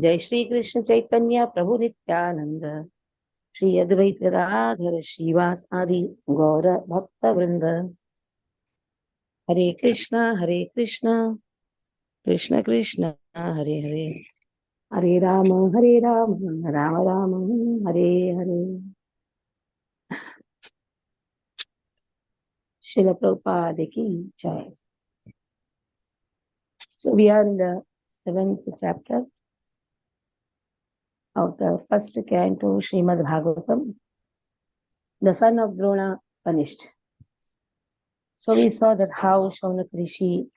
जय श्री कृष्ण चैतन्य प्रभु नित्यानंद, श्री अद्वैत गदाधर श्रीवास आदि गौर भक्त वृंद। हरे कृष्ण कृष्ण कृष्ण हरे हरे, हरे Ram Ram Ram Hare Hare. Srila Prabhupada ki jai. So we are in the 7th chapter of the first canto Srimad Bhagavatam, the son of Drona punished. So we saw that how Shaunak Rishi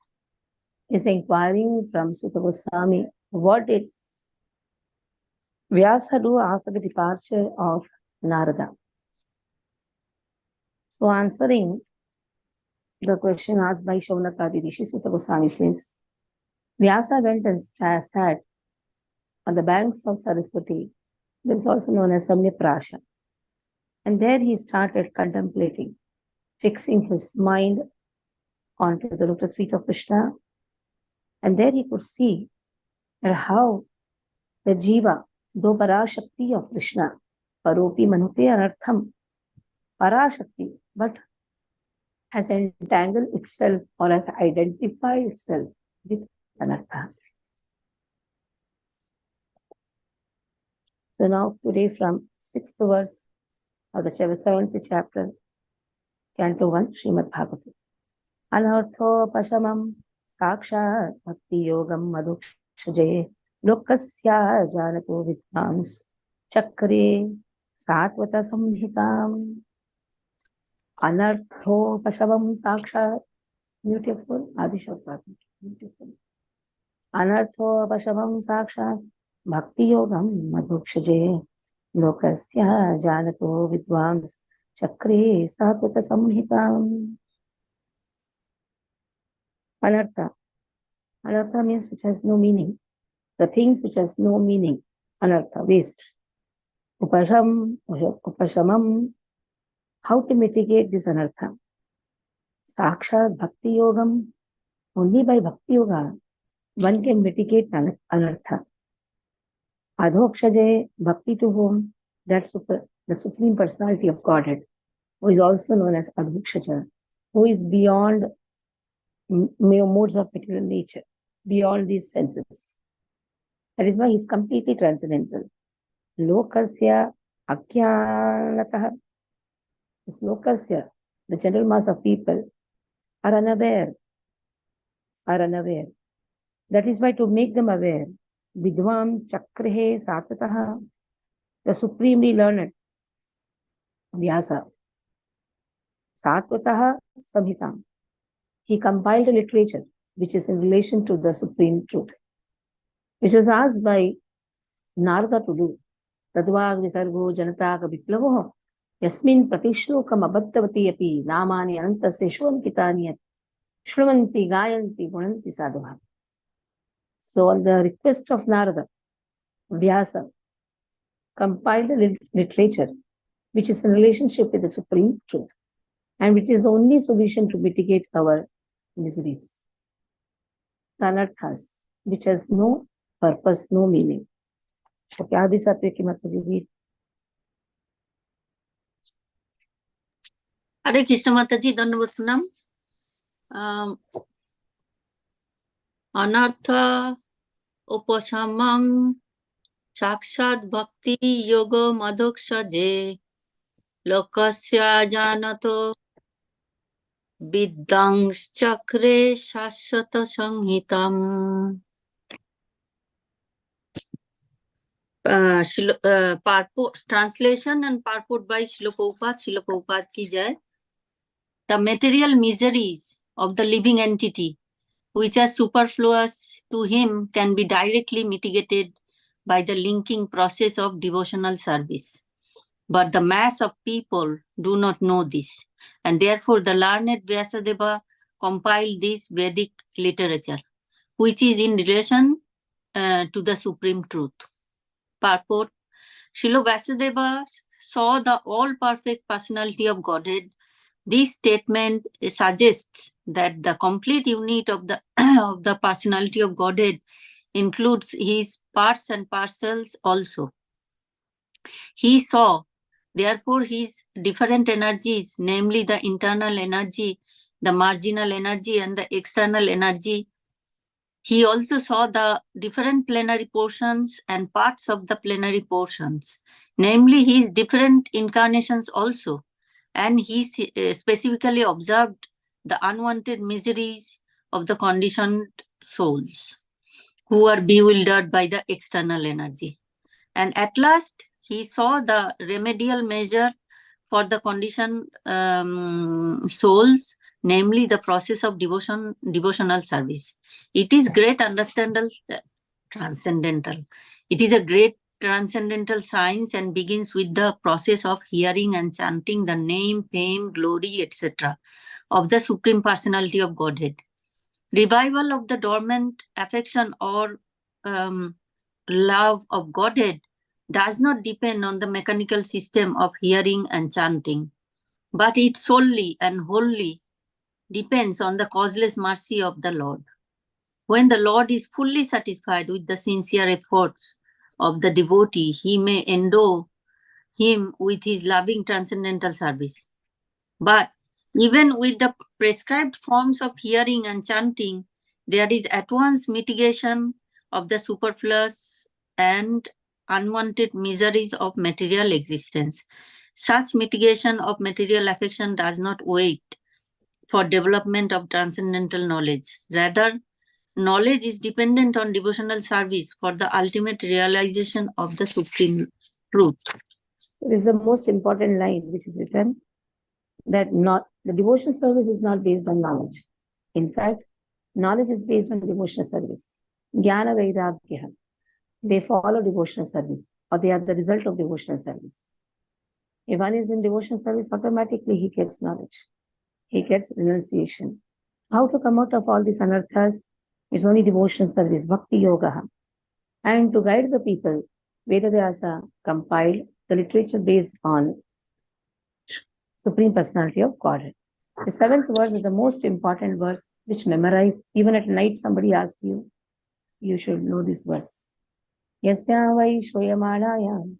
is inquiring from Sutta Goswami, what did Vyasa do after the departure of Narada? So answering the question asked by Shaunaka Rishi, Sutta Goswami says, Vyasa went and sat on the banks of Saraswati. This is also known as Samyaprasha. And there he started contemplating, fixing his mind onto the lotus feet of Krishna. And there he could see how the Jiva, though Parashakti of Krishna, Paropi Manute Anartham, Parashakti, but has entangled itself or has identified itself with Anartha. So now today from 6th verse of the 7th chapter, Canto 1, Srimad Bhagavatam. Anartho Pashamam Sakshat Bhakti Yogam Madhukshaje Lokasya Janato Vidvams Chakre Satvata Samhitam. Anartho Pashamam Sakshat. Beautiful. Adishabda. Beautiful. Anartho Pashamam Sakshat Bhakti Yogam Madhukshaje Lokasya Janato Vidvams Chakre Satvata Samhitam. Anartha. Anartha means which has no meaning. The things which has no meaning. Anartha, waste. Upashamam. How to mitigate this anartha? Sakshat Bhakti Yogam. Only by Bhakti Yoga one can mitigate anartha. Adhokshaje, Bhakti to whom? That's the Supreme Personality of Godhead, who is also known as Adhokshaja, who is beyond modes of material nature, beyond these senses. That is why he is completely transcendental. Lokasya Akyanatah. This Lokasya, the general mass of people, are unaware. That is why to make them aware, Vidvam Chakrehe Satataha, the supremely learned Vyasa, Satvataha Samhitam, he compiled a literature which is in relation to the supreme truth, which was asked by Narada to do. Tadvag Visargo Janataka Viplavo Yasmin Pratishlokam Abhattavati Api Namani Anantasya Shwankitani Shravanti Gayanti Gunanti Sadhuha. So on the request of Narada, Vyasa compiled a literature which is in relationship with the supreme truth and which is the only solution to mitigate our miseries. The anarthas, which has no purpose, no meaning. Okay, Adi Satya ki Mataji read. Hare Krishna Mataji, Dhanavad Pranam. Anartha Upashamam Sakshat Bhakti Yoga Madhukshaje Lokasya Janato Viddangs Chakre Shashwata Sanghitam. Translation and purport by Srila Prabhupada ki jai. The material miseries of the living entity, which are superfluous to him, can be directly mitigated by the linking process of devotional service. But the mass of people do not know this, and therefore the learned Vyasadeva compiled this Vedic literature, which is in relation to the supreme truth. Purport: Srila Vyasadeva saw the all-perfect personality of Godhead. This statement suggests that the complete unit of the of the personality of Godhead includes his parts and parcels also. He saw, therefore, his different energies, namely the internal energy, the marginal energy, and the external energy. He also saw the different plenary portions and parts of the plenary portions, namely his different incarnations also. And he specifically observed the unwanted miseries of the conditioned souls who are bewildered by the external energy. And at last, he saw the remedial measure for the conditioned souls, namely the process of devotional service. It is great transcendental. It is a great transcendental science and begins with the process of hearing and chanting the name, fame, glory, etc. of the Supreme Personality of Godhead. Revival of the dormant affection or love of Godhead does not depend on the mechanical system of hearing and chanting, but it solely and wholly depends on the causeless mercy of the Lord. When the Lord is fully satisfied with the sincere efforts of the devotee, he may endow him with his loving transcendental service. But even with the prescribed forms of hearing and chanting, there is at once mitigation of the superfluous and unwanted miseries of material existence. Such mitigation of material affection does not wait for development of transcendental knowledge. Rather, knowledge is dependent on devotional service for the ultimate realization of the supreme truth. This is the most important line which is written, that the devotional service is not based on knowledge. In fact, knowledge is based on devotional service. Jnana Vairagya. They follow devotional service, or they are the result of devotional service. If one is in devotional service, automatically he gets knowledge. He gets renunciation. How to come out of all these anarthas? It's only devotional service, Bhakti Yoga. And to guide the people, Vedavyasa compiled the literature based on Supreme Personality of Godhead. The 7th verse is the most important verse, which memorize. Even at night, somebody asks you, you should know this verse. Yasya vai shoyamadaya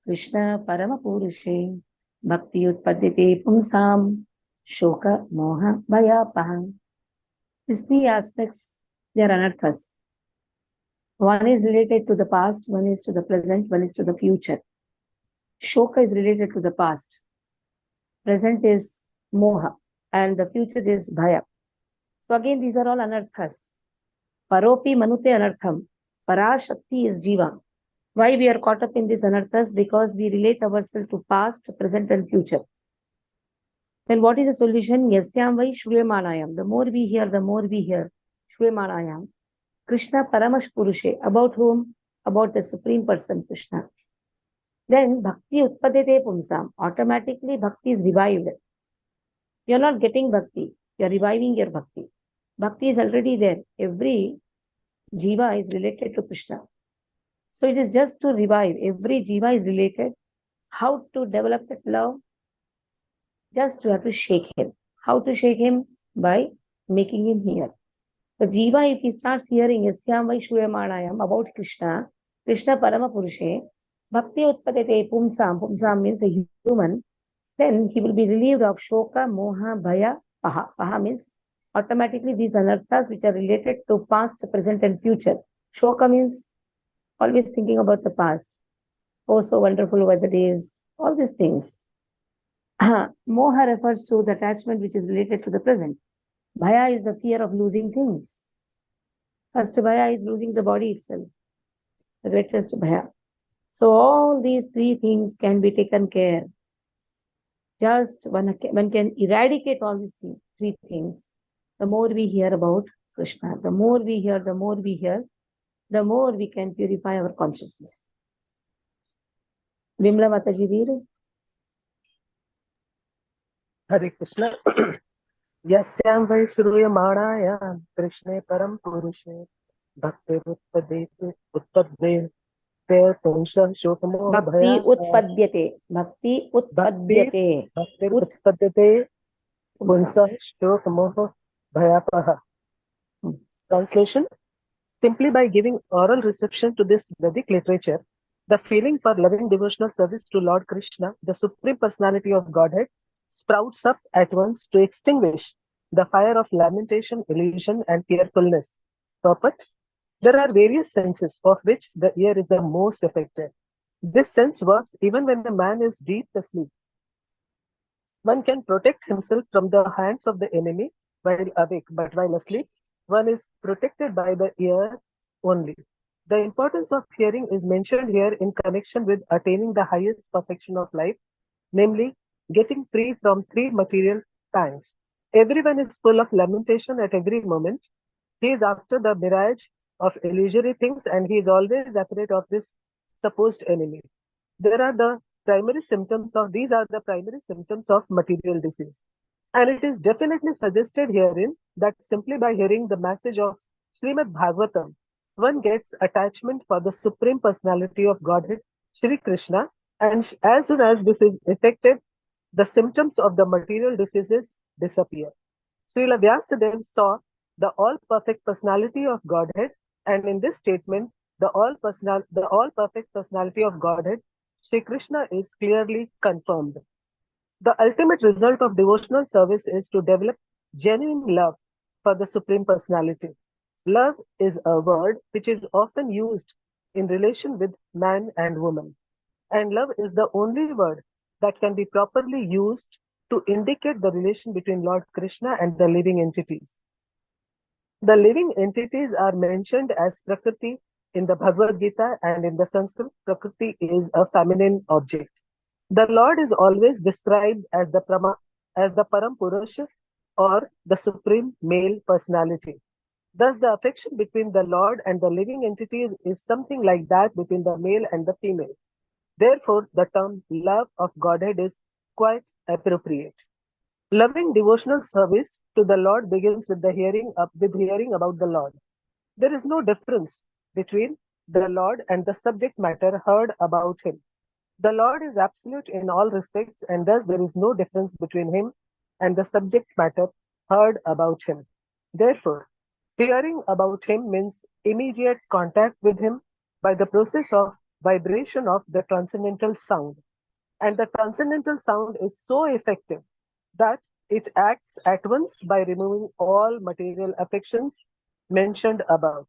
Krishna parama purushe bhakti utpadite pumsam shoka moha bhayapaha. These 3 aspects, they are anarthas. One is related to the past, one is to the present, one is to the future. Shoka is related to the past. Present is moha, and the future is bhaya. So again, these are all anarthas. Paropi manute anartham. Parashakti is jiva. Why we are caught up in these anarthas? Because we relate ourselves to past, present, and future. Then what is the solution? Yasyam vai shruyamanayam. The more we hear, shruyamanayam. Krishna paramash purushe. About whom? About the Supreme Person, Krishna. Then bhakti utpadete pumsam. Automatically bhakti is revived. You are not getting bhakti. You are reviving your bhakti. Bhakti is already there. Every jiva is related to Krishna. So it is just to revive. Every jiva is related. How to develop that love? Just you have to shake him. How to shake him? By making him hear. The jiva, if he starts hearing Yasyam vai shruyamanayam about Krishna, Krishna parama purushe, bhakti utpadete pumsam, pumsam means a human, then he will be relieved of shoka, moha, bhaya, paha. Paha means automatically these anarthas which are related to past, present, and future. Shoka means always thinking about the past. Oh, so wonderful were the days. All these things. Moha refers to the attachment which is related to the present. Bhaya is the fear of losing things. First bhaya is losing the body itself. The greatest bhaya. So all these 3 things can be taken care. Just one can eradicate all these 3 things. The more we hear about Krishna, the more we hear, the more we can purify our consciousness. Vimla Mataji, read. Hare Krishna. Yasyam vai shruyamanaya Krishna param purushe bhakti utpadete pumsa shokamo Bhakti bhaya. utpadyate. Bhakti utpadete pumsa shokamo bhayapaha. Translation: Simply by giving oral reception to this Vedic literature, the feeling for loving devotional service to Lord Krishna, the Supreme Personality of Godhead, sprouts up at once to extinguish the fire of lamentation, illusion, and fearfulness. Purport: there are various senses of which the ear is the most affected. This sense works even when a man is deep asleep. One can protect himself from the hands of the enemy while awake, but while asleep, one is protected by the ear only. The importance of hearing is mentioned here in connection with attaining the highest perfection of life, namely, getting free from three material pangs. Everyone is full of lamentation at every moment. He is after the mirage of illusory things and he is always afraid of this supposed enemy. There are the primary symptoms of these are the primary symptoms of material disease. And it is definitely suggested herein that simply by hearing the message of Srimad Bhagavatam, one gets attachment for the Supreme Personality of Godhead, Sri Krishna, and as soon as this is effective, the symptoms of the material diseases disappear. Srila Vyasadeva saw the all-perfect personality of Godhead, and in this statement, the all-perfect personality of Godhead, Sri Krishna is clearly confirmed. The ultimate result of devotional service is to develop genuine love for the Supreme Personality. Love is a word which is often used in relation with man and woman, and love is the only word that can be properly used to indicate the relation between Lord Krishna and the living entities. The living entities are mentioned as Prakriti in the Bhagavad Gita, and in the Sanskrit, Prakriti is a feminine object. The Lord is always described as as the Param Purusha or the supreme male personality. Thus, the affection between the Lord and the living entities is something like that between the male and the female. Therefore, the term love of Godhead is quite appropriate. Loving devotional service to the Lord begins with hearing about the Lord. There is no difference between the Lord and the subject matter heard about him. The Lord is absolute in all respects, and thus there is no difference between him and the subject matter heard about him. Therefore, hearing about him means immediate contact with him by the process of vibration of the transcendental sound. And the transcendental sound is so effective that it acts at once by removing all material affections mentioned above.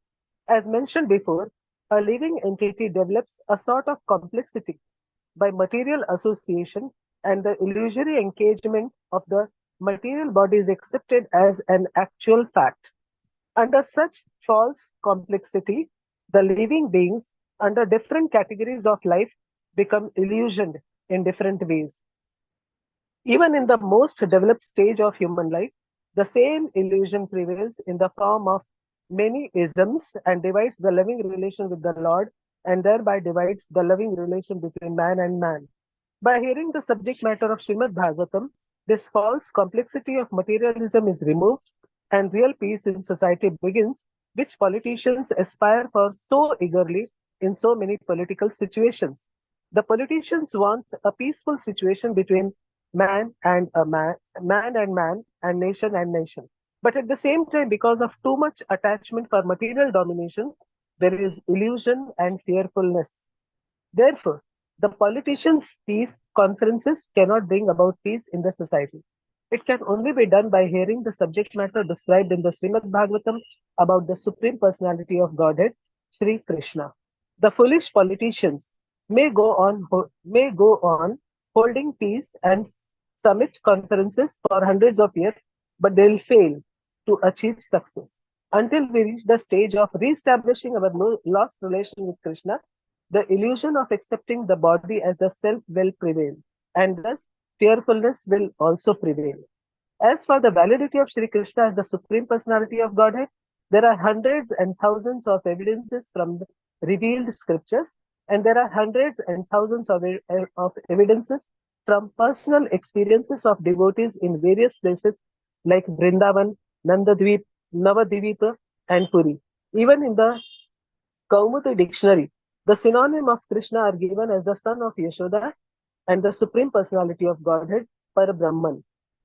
As mentioned before, a living entity develops a sort of complexity by material association, and the illusory engagement of the material body is accepted as an actual fact. Under such false complexity, the living beings under different categories of life become illusioned in different ways. Even in the most developed stage of human life, the same illusion prevails in the form of many isms and divides the loving relation with the Lord, and thereby divides the loving relation between man and man. By hearing the subject matter of Srimad Bhagavatam, this false complexity of materialism is removed and real peace in society begins, which politicians aspire for so eagerly in so many political situations. The politicians want a peaceful situation between man and man, and nation. But at the same time, because of too much attachment for material domination, there is illusion and fearfulness. Therefore, the politicians' peace conferences cannot bring about peace in the society. It can only be done by hearing the subject matter described in the Srimad Bhagavatam about the Supreme Personality of Godhead, Sri Krishna. The foolish politicians may go on holding peace and summit conferences for hundreds of years, but they will fail to achieve success. Until we reach the stage of re-establishing our lost relation with Krishna, the illusion of accepting the body as the self will prevail, and thus fearfulness will also prevail. As for the validity of Sri Krishna as the Supreme Personality of Godhead, there are hundreds and thousands of evidences from the revealed scriptures, and there are hundreds and thousands of evidences from personal experiences of devotees in various places like Vrindavan, Nandadvip, Navadvipa, and Puri. Even in the Kaumuti dictionary, the synonym of Krishna are given as the son of Yashoda and the Supreme Personality of Godhead, Parabrahman.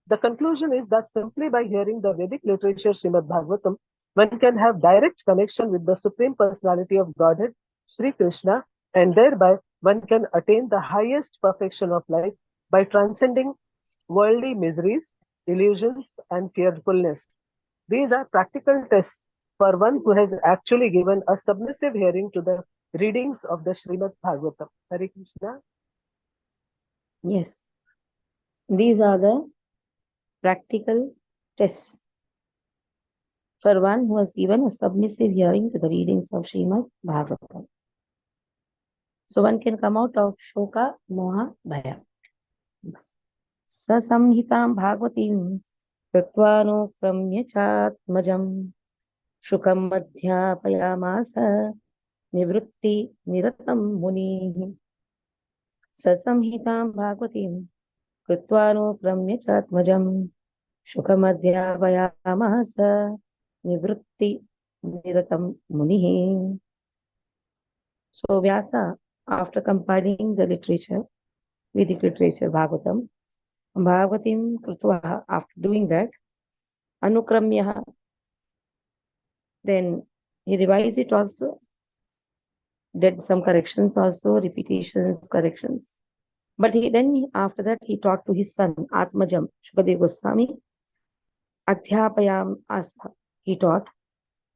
The conclusion is that simply by hearing the Vedic literature Srimad Bhagavatam, one can have direct connection with the Supreme Personality of Godhead, Sri Krishna, and thereby one can attain the highest perfection of life by transcending worldly miseries, illusions, and fearfulness. These are practical tests for one who has actually given a submissive hearing to the readings of the Srimad Bhagavatam. Hare Krishna. Yes, these are the practical tests for one who has given a submissive hearing to the readings of Srimad Bhagavatam. So one can come out of Shoka, Moha, Bhaya. Sasamhitam Bhagavatim Tatvanokrumya Chatmajam Shukam Madhyapayamasa Nivritti Niratam Muni. Sasamhitam Bhagavatim Tatvanokrumya Chatmajam Shukam Madhyapayamasa Nivritti Niratam Muni. So Vyasa, after compiling the literature, Vedic literature, Bhagavatam, Bhagavatim Krutva, after doing that, Anukramyaha, then he revised it also, did some corrections also, repetitions, corrections. But after that, he taught to his son, Atmajam, Shukadeva Goswami, Adhyapayam Asa, he taught,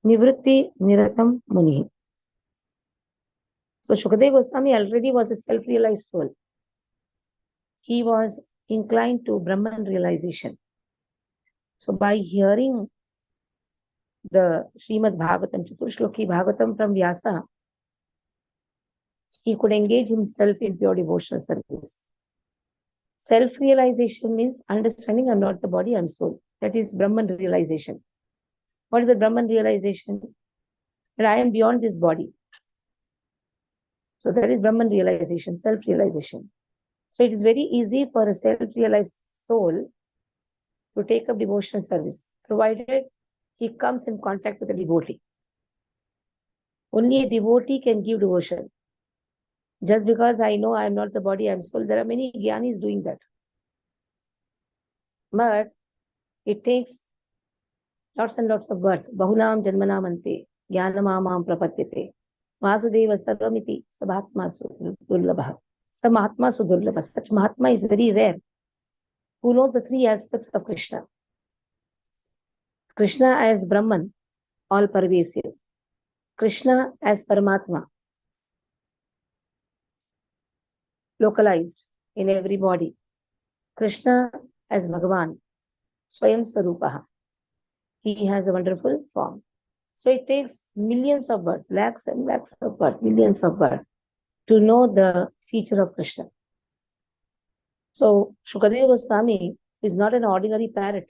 Nivritti Niratam Muni. So Shukadeva Goswami already was a self-realized soul. He was inclined to Brahman realization. So by hearing the Srimad Bhagavatam, Chaturshloki Bhagavatam from Vyasa, he could engage himself in pure devotional service. Self-realization means understanding I'm not the body, I'm soul. That is Brahman realization. What is the Brahman realization? That I am beyond this body. So that is Brahman realization, self-realization. So it is very easy for a self-realized soul to take up devotional service, provided he comes in contact with a devotee. Only a devotee can give devotion. Just because I know I am not the body, I am soul, there are many jnanis doing that. But it takes lots and lots of birth. Bahulam janmanamante, jnanamamam prapatyate, vasudeva sarvamiti, sabhatma sudurlabha. Samahatma sudurlabha. Such Mahatma is very rare. Who knows the three aspects of Krishna? Krishna as Brahman, all pervasive. Krishna as Paramatma, localized in every body. Krishna as Bhagavan, Swayam Sarupaha. He has a wonderful form. So it takes millions of birth, lakhs and lakhs of birth, millions of birth, to know the feature of Krishna. So Shukadeva Goswami is not an ordinary parrot.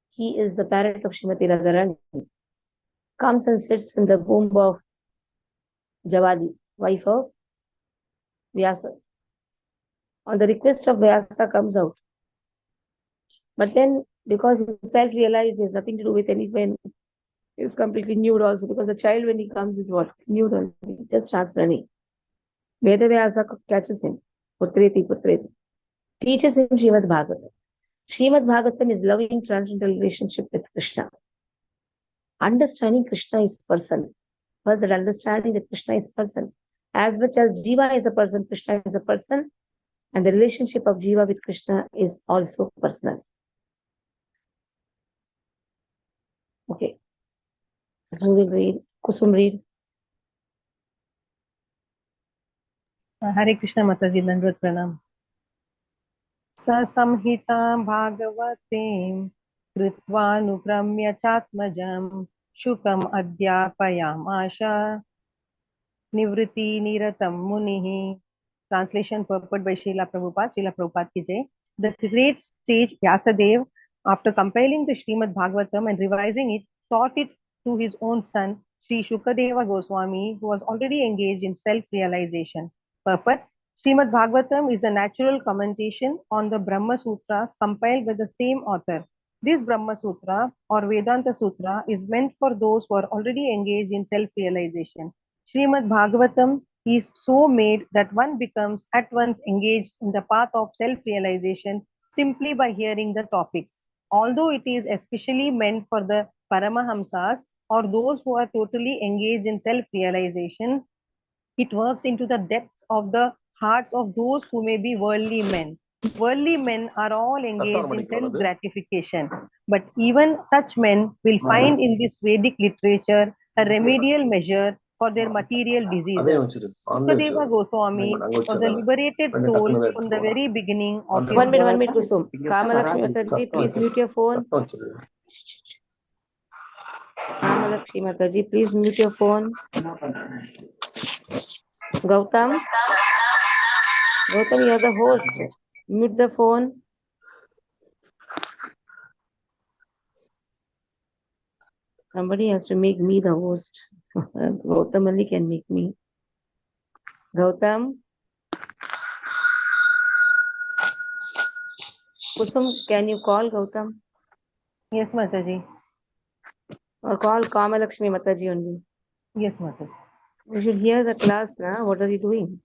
He is the parrot of Srimati Radharani. Comes and sits in the womb of Javadi, wife of Vyasa. On the request of Vyasa comes out. But then, because he self-realized, he has nothing to do with anyone, he is completely nude also, because the child when he comes is what? Nude only, just starts running. Veda Vyasa catches him, Putreti, Putreti, teaches him Srimad Bhagavatam. Srimad Bhagavatam is loving transcendental relationship with Krishna. Understanding Krishna is person. First, that understanding that Krishna is person. As much as Jiva is a person, Krishna is a person, and the relationship of Jiva with Krishna is also personal. Okay. Who will read? Kusum read. Hare Krishna Mataji, Dandvat Pranam. Sasamhitam Bhagavatim Kritvanukramya Chatmajam Shukam Adhyapayamasha Nivriti Niratam Munihi. Translation purport by Srila Prabhupada ki jai. The great sage Vyasadeva, after compiling the Srimad Bhagavatam and revising it, taught it to his own son, Sri Shukadeva Goswami, who was already engaged in self-realization. Purport: Srimad Bhagavatam is the natural commentation on the Brahma Sutras compiled by the same author. This Brahma Sutra or Vedanta Sutra is meant for those who are already engaged in self-realization. Srimad Bhagavatam is so made that one becomes at once engaged in the path of self-realization simply by hearing the topics. Although it is especially meant for the Paramahamsas, or those who are totally engaged in self-realization, it works into the depths of the hearts of those who may be worldly men. Worldly men are all engaged in self-gratification, but even such men will find in this Vedic literature a remedial measure for their material diseases. Sukadeva Goswami was a liberated soul from the very beginning of his 1 minute, birth. 1 minute, Kusum. Kamalakshmi Mataji, please mute your phone. Kamalakshmi Mataji, please mute your phone. Gautam, you are the host. Mute the phone. Somebody has to make me the host. Gautam only can make me. Gautam. Kusum, can you call Gautam? Yes, Mataji. Or call Kamalakshmi Mataji only? Yes, Mataji. We should hear the class now. What are you doing?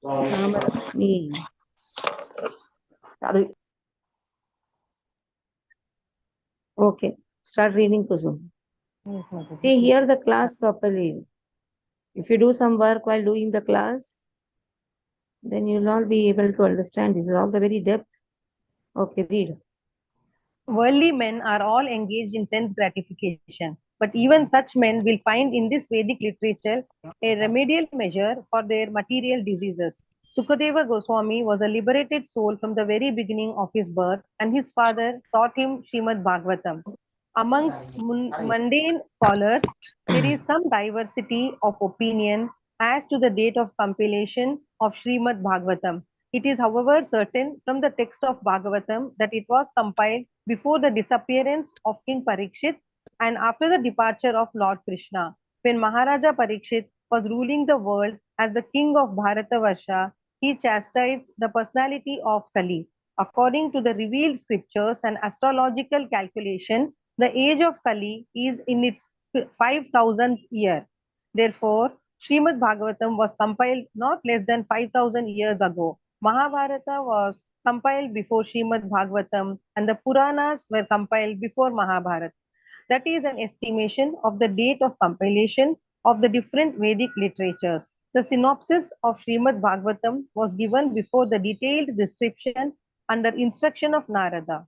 Kamalakshmi. Okay. Start reading, Kusum. Yes, Mataji. See, hear the class properly. If you do some work while doing the class, then you will not be able to understand. This is all the very depth. Okay, read. Worldly men are all engaged in sense gratification, but even such men will find in this Vedic literature a remedial measure for their material diseases. Sukadeva Goswami was a liberated soul from the very beginning of his birth, and his father taught him Srimad Bhagavatam. Amongst mundane scholars, there is some diversity of opinion as to the date of compilation of Srimad Bhagavatam. It is, however, certain from the text of Bhagavatam that it was compiled before the disappearance of King Parikshit and after the departure of Lord Krishna. When Maharaja Parikshit was ruling the world as the king of Bharatavarsha, he chastised the personality of Kali. According to the revealed scriptures and astrological calculation, the age of Kali is in its 5,000th year. Therefore, Srimad Bhagavatam was compiled not less than 5,000 years ago. Mahabharata was compiled before Srimad Bhagavatam and the Puranas were compiled before Mahabharata. That is an estimation of the date of compilation of the different Vedic literatures. The synopsis of Srimad Bhagavatam was given before the detailed description under instruction of Narada.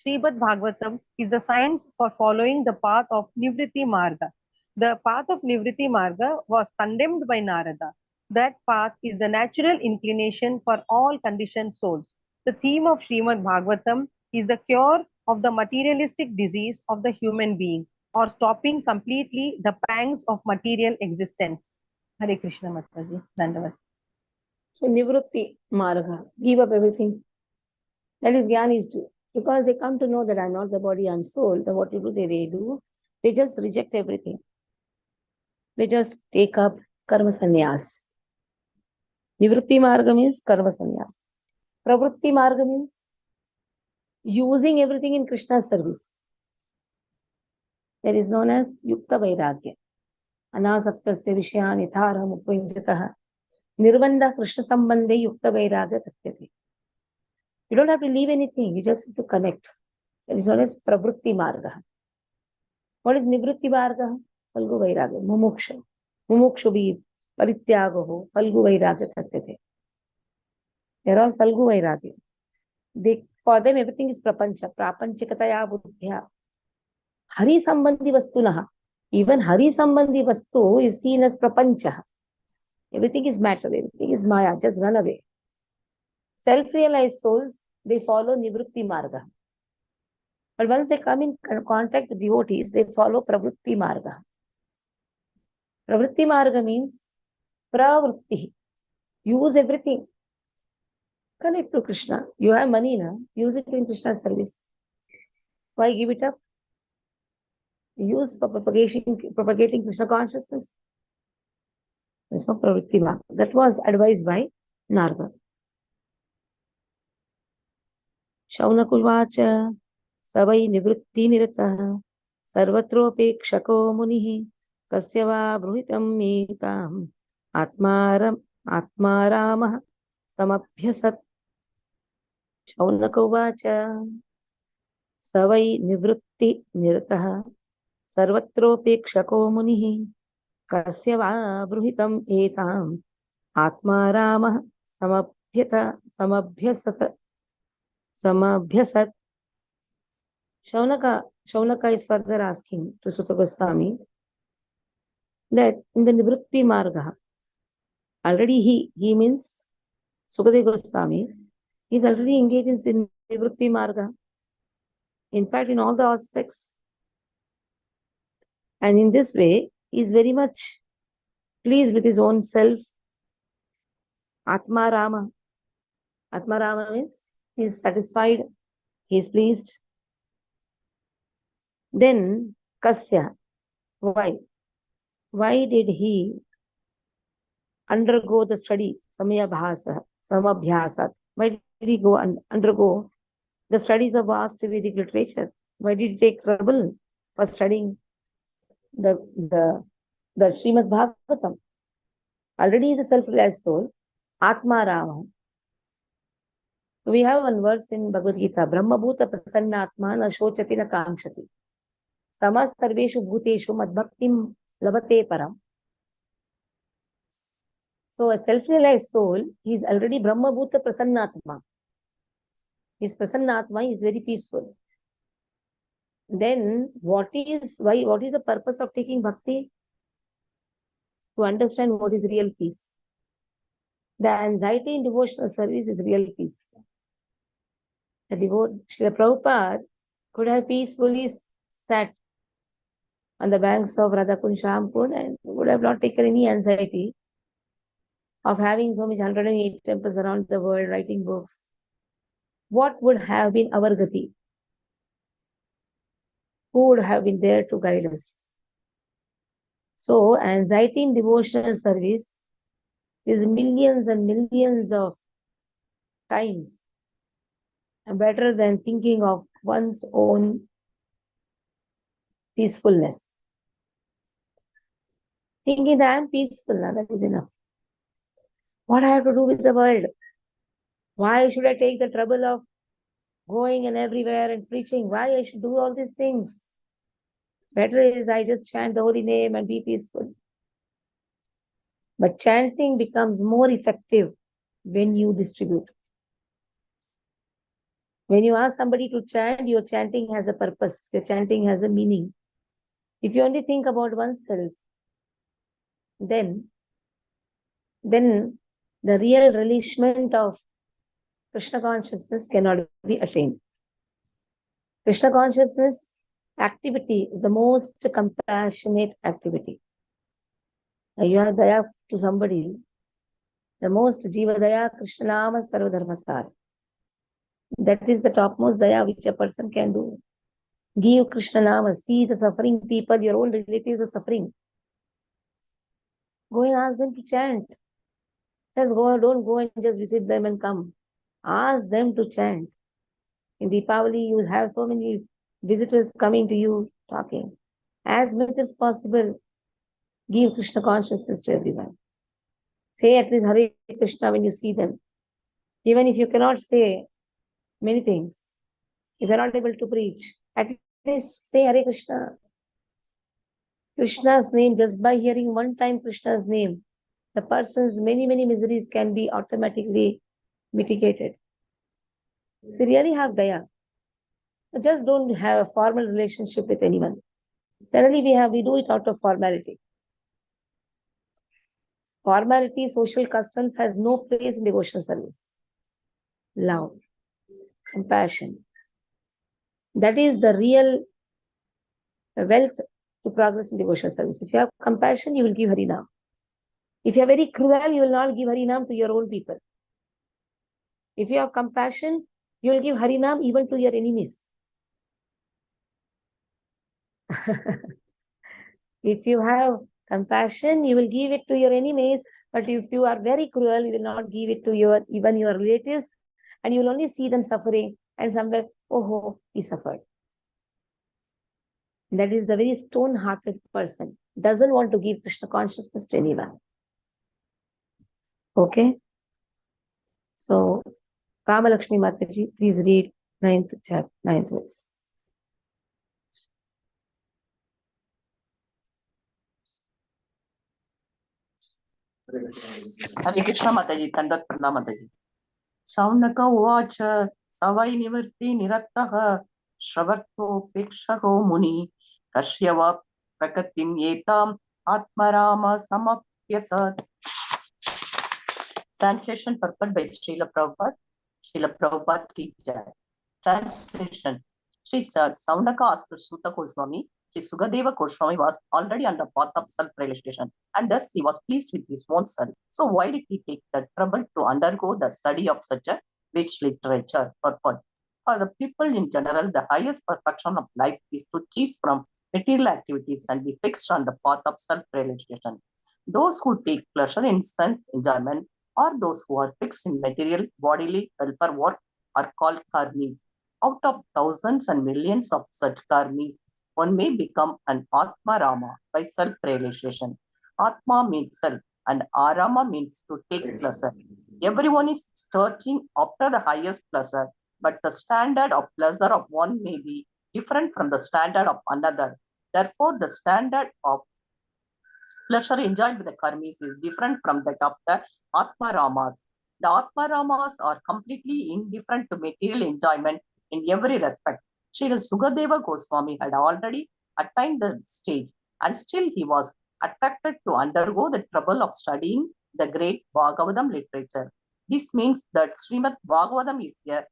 Srimad Bhagavatam is a science for following the path of Nivritti Marga. The path of Nivritti Marga was condemned by Narada. That path is the natural inclination for all conditioned souls. The theme of Srimad Bhagavatam is the cure of the materialistic disease of the human being, or stopping completely the pangs of material existence. Hare Krishna Mataji. Dandavat. So, Nivrutti Marga, give up everything. That is Gyan is to. Because they come to know that I'm not the body, I'm soul. Then what do? They just reject everything. They just take up karma sannyas. Nivrutti marga means karma sannyas. Pravrutti marga means using everything in Krishna's service. That is known as Yukta Vairagya. Anasaktasya Vishyan Itharam Upinjataha. Nirvanda Krishna Sambandhe Yukta Vairagya Tatyate. You don't have to leave anything, you just have to connect. That is known as Pravrutti Marga. What is Nivrutti Marga? Falgu Vairagya, Mumuksha. Mumuksha bhi Parityaga ho, Falgu Vairagya Tatyate. They are all Falgu Vairagya. For them, everything is Prapancha. Prapanchikataya Buddhya. Hari Sambandhi Vastunaha. Even Hari Sambandhi Vastu is seen as Prapancha. Everything is matter, everything is Maya, just run away. Self-realized souls, they follow Nivrutti Marga. But once they come in contact with devotees, they follow Pravrutti Marga. Pravrutti Marga means Pravrutti. Use everything. Connect to Krishna. You have money now. Use it in Krishna's service. Why give it up? Use for propagating Krishna consciousness. That's not Pravrutti Marga. That was advised by Narada. Shaunakulvacha Savai Nivrutti Nirataha Sarvatropekshako Munihi Kasyava Bruhitam Metam Atmaramah Samabhyasat. Shaunaka Uvacha Savai Nivrutti भक्ति निरतः सर्वत्रोपेक्षको मुनिः कस्य वा बृहितम् एताम् आत्मा रामः समभ्यसत्. Shaunaka is further asking to Sutta Goswami that in the Nivritti Marga, already he means Sukadeva Goswami, he is already engaged in Nivritti Marga. In fact, in all the aspects. And in this way, he is very much pleased with his own self. Atma Rama. Atma Rama means he is satisfied, he is pleased. Then, Kasya. Why? Why did he undergo the study, Samabhyasat? Why did he go and undergo the studies of vast Vedic literature? Why did he take trouble for studying the Srimad Bhagavatam? Already he is a self-realized soul, Atma Rama. We have one verse in Bhagavad Gita, Brahma Bhuta Prasanna Atma na shochati na kamshati. Samas sarveshu bhuteshu madbhaktim labate param. So a self-realized soul, he is already Brahma Bhuta Prasanna Atma. His Prasanna Atma is very peaceful. Then what is the purpose of taking bhakti? To understand what is real peace. The anxiety in devotional service is real peace. Srila Prabhupada could have peacefully sat on the banks of Radhakund Shampur and would have not taken any anxiety of having so much 108 temples around the world, writing books. What would have been our gati? Who would have been there to guide us? So, anxiety in devotional service is millions and millions of times better than thinking of one's own peacefulness. Thinking that I am peaceful, that is enough. What I have to do with the world? Why should I take the trouble of going and everywhere and preaching? Why I should do all these things? Better is I just chant the holy name and be peaceful. But chanting becomes more effective when you distribute. When you ask somebody to chant, your chanting has a purpose. Your chanting has a meaning. If you only think about oneself, then the real relishment of Krishna consciousness cannot be attained. Krishna consciousness activity is the most compassionate activity. You have daya to somebody, the most jiva daya, Krishna nama sarva dharmasar. That is the topmost daya which a person can do. Give Krishna nama, see the suffering people, your own relatives are suffering. Go and ask them to chant. Just go, don't go and just visit them and come. Ask them to chant. In Deepavali, you have so many visitors coming to you, talking. As much as possible, give Krishna consciousness to everyone. Say at least Hare Krishna when you see them. Even if you cannot say many things, if you are not able to preach, at least say Hare Krishna. Krishna's name, just by hearing one time Krishna's name, the person's many miseries can be automatically mitigated. They really have daya. Just don't have a formal relationship with anyone. Generally, we do it out of formality. Formality, social customs has no place in devotional service. Love, compassion. That is the real wealth to progress in devotional service. If you have compassion, you will give Harinam. If you are very cruel, you will not give Harinam to your own people. If you have compassion, you will give Harinam even to your enemies. If you have compassion, you will give it to your enemies. But if you are very cruel, you will not give it to even your relatives, and you will only see them suffering, and somewhere, oh, he suffered. That is the very stone-hearted person. Doesn't want to give Krishna consciousness to anyone. Okay? So, Kamalakshmi Mataji, please read 9th verse. Hare Krishna Mataji, Tandat Pranam Mataji. Saunaka Uvacha Savai Nivarti Nirattaha Shravatto Pikshaho Muni Kashyava Prakatim Yetam Atmarama Samapyasat. Translation purport by Srila Prabhupada. Srila Prabhupada ki jai. Translation. Sri Saundaka asked Suta Goswami, Sri Sukadeva Goswami was already on the path of self-realization, and thus he was pleased with his own self. So why did he take the trouble to undergo the study of such a rich literature? Purport. For the people in general, the highest perfection of life is to cease from material activities and be fixed on the path of self-realization. Those who take pleasure in sense enjoyment or those who are fixed in material bodily welfare work are called karmis. Out of thousands and millions of such karmis, one may become an Atma Rama by self-realization. Atma means self and Arama means to take pleasure. Everyone is searching after the highest pleasure, but the standard of pleasure of one may be different from the standard of another. Therefore, the standard of pleasure enjoyed by the karmis is different from that of the Atma Ramas. The Atma Ramas are completely indifferent to material enjoyment in every respect. Sri Sukadeva Goswami had already attained the stage, and still he was attracted to undergo the trouble of studying the great Bhagavatam literature. This means that Srimad Bhagavatam is a